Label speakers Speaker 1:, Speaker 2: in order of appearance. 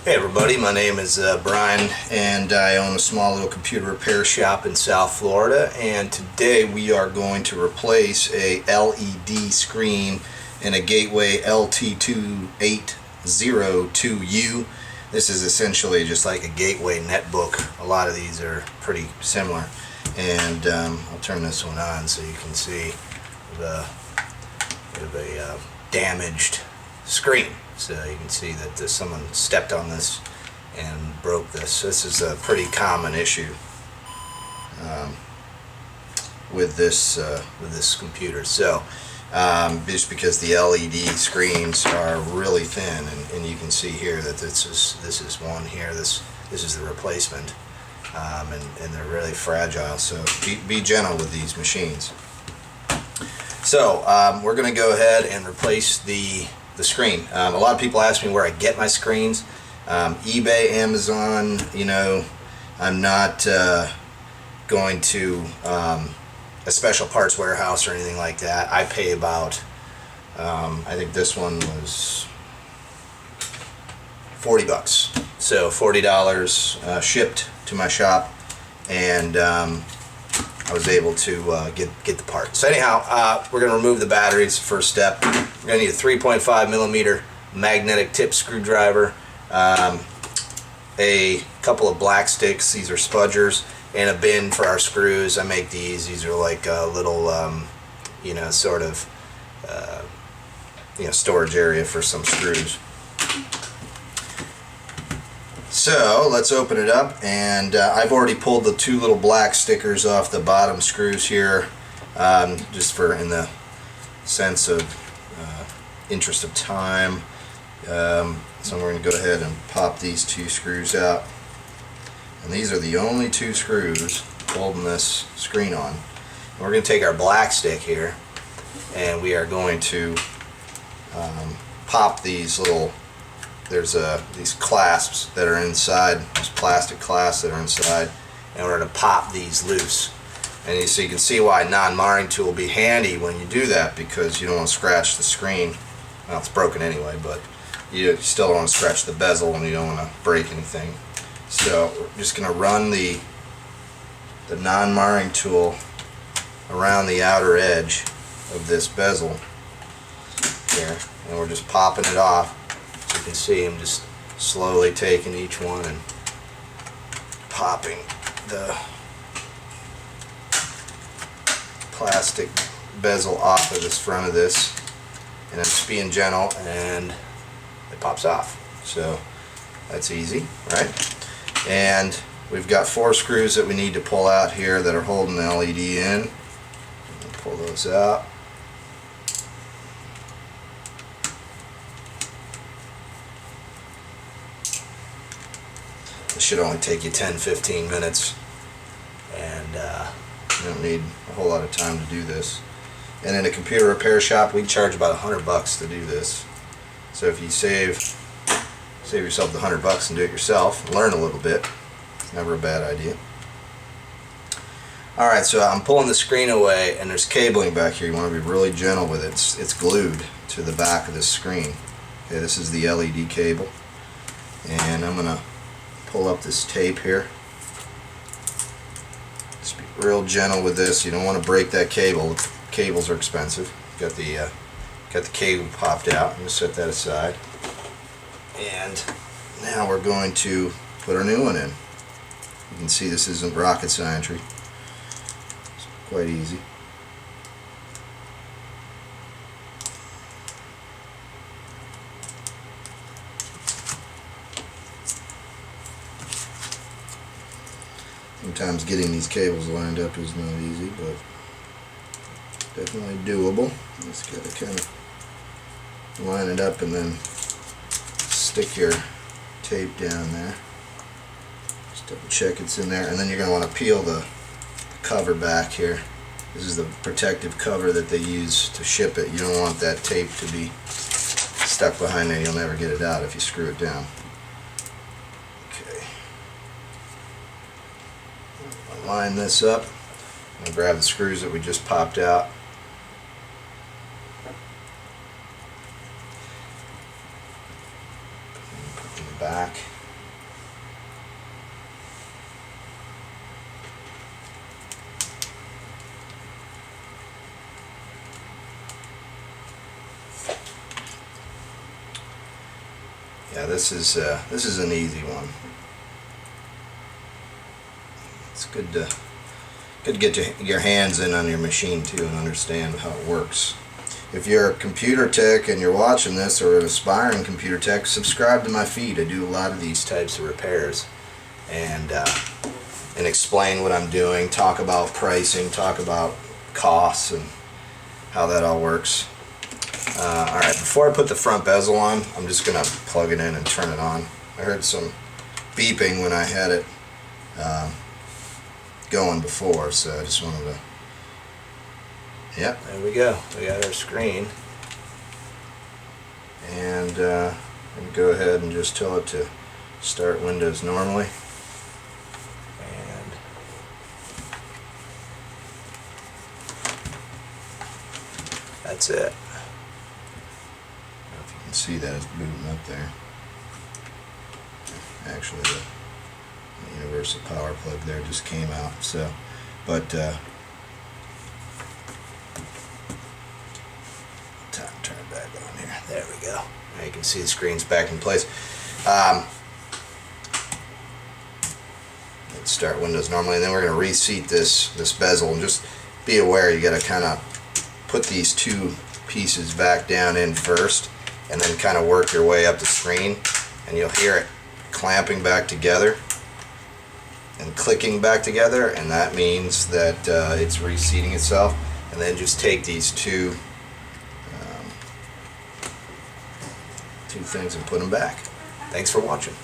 Speaker 1: Hey everybody, my name is Brian and I own a small little computer repair shop in South Florida, and today we are going to replace a LED screen in a Gateway LT2802U. This is essentially just like a Gateway Netbook. A lot of these are pretty similar, and I'll turn this one on so you can see the bit of a damaged screen. So you can see that someone stepped on this and broke this. This is a pretty common issue with this computer. So just because the LED screens are really thin, and you can see here that this is one here. This is the replacement, and they're really fragile. So be gentle with these machines. So we're going to go ahead and replace the screen. A lot of people ask me where I get my screens. eBay, Amazon, you know, I'm not going to a special parts warehouse or anything like that. I pay about, I think this one was $40. So $40 shipped to my shop, and I was able to get the part. So anyhow, we're going to remove the batteries. First step. We're going to need a 3.5 millimeter magnetic tip screwdriver, a couple of black sticks, these are spudgers, and a bin for our screws. I make these. These are like a little, you know, sort of, you know, storage area for some screws. So let's open it up, and I've already pulled the two little black stickers off the bottom screws here, just for in the sense of interest of time. So we're going to go ahead and pop these two screws out, and these are the only two screws holding this screen on. And we're going to take our black stick here, and we are going to pop these little, there's these clasps that are inside, these plastic clasps that are inside, and we're going to pop these loose. And so you can see why a non-marring tool will be handy when you do that, because you don't want to scratch the screen. Well, it's broken anyway, but you still don't want to scratch the bezel, and you don't want to break anything. So we're just going to run the non-marring tool around the outer edge of this bezel here, and we're just popping it off. So you can see I'm just slowly taking each one and popping the plastic bezel off of this front of this, and I'm just being gentle, and it pops off. So that's easy, right? And we've got 4 screws that we need to pull out here that are holding the LED in. I'll pull those out. It should only take you 10-15 minutes, and you don't need a whole lot of time to do this. And in a computer repair shop, we charge about $100 to do this. So if you save yourself the $100 and do it yourself, and learn a little bit, it's never a bad idea. Alright, so I'm pulling the screen away, and there's cabling back here. You want to be really gentle with it. It's glued to the back of this screen. Okay, this is the LED cable, and I'm going to pull up this tape here. Just be real gentle with this. You don't want to break that cable. Cables are expensive. Got the cable popped out. I'm going to set that aside. And now we're going to put our new one in. You can see this isn't rocket science. It's quite easy. Sometimes getting these cables lined up is not easy, but definitely doable. Just gotta kind of line it up and then stick your tape down there. Just double check it's in there, and then you're going to want to peel the cover back here. This is the protective cover that they use to ship it. You don't want that tape to be stuck behind there. You'll never get it out if you screw it down. Okay. Line this up. I'm going to grab the screws that we just popped out. Put them back. Yeah, this is an easy one. It's good to get your hands in on your machine too and understand how it works. If you're a computer tech and you're watching this, or an aspiring computer tech, subscribe to my feed. I do a lot of these types of repairs, and explain what I'm doing, talk about pricing, talk about costs, and how that all works. Alright, before I put the front bezel on, I'm just going to plug it in and turn it on. I heard some beeping when I had it going before, so I just wanted to... Yep, there we go. We got our screen. And I'm going to go ahead and just tell it to start Windows normally. And that's it. I don't know if you can see that, it's booting up there. Actually, the universal power plug there just came out. So, but turn it back on here. There we go. Now you can see the screen's back in place. Let's start Windows normally, and then we're going to reseat this bezel. And just be aware, you got to kind of put these two pieces back down in first, and then kind of work your way up the screen, and you'll hear it clamping back together and clicking back together, and that means that it's reseating itself. And then just take these two things and put them back. Thanks for watching.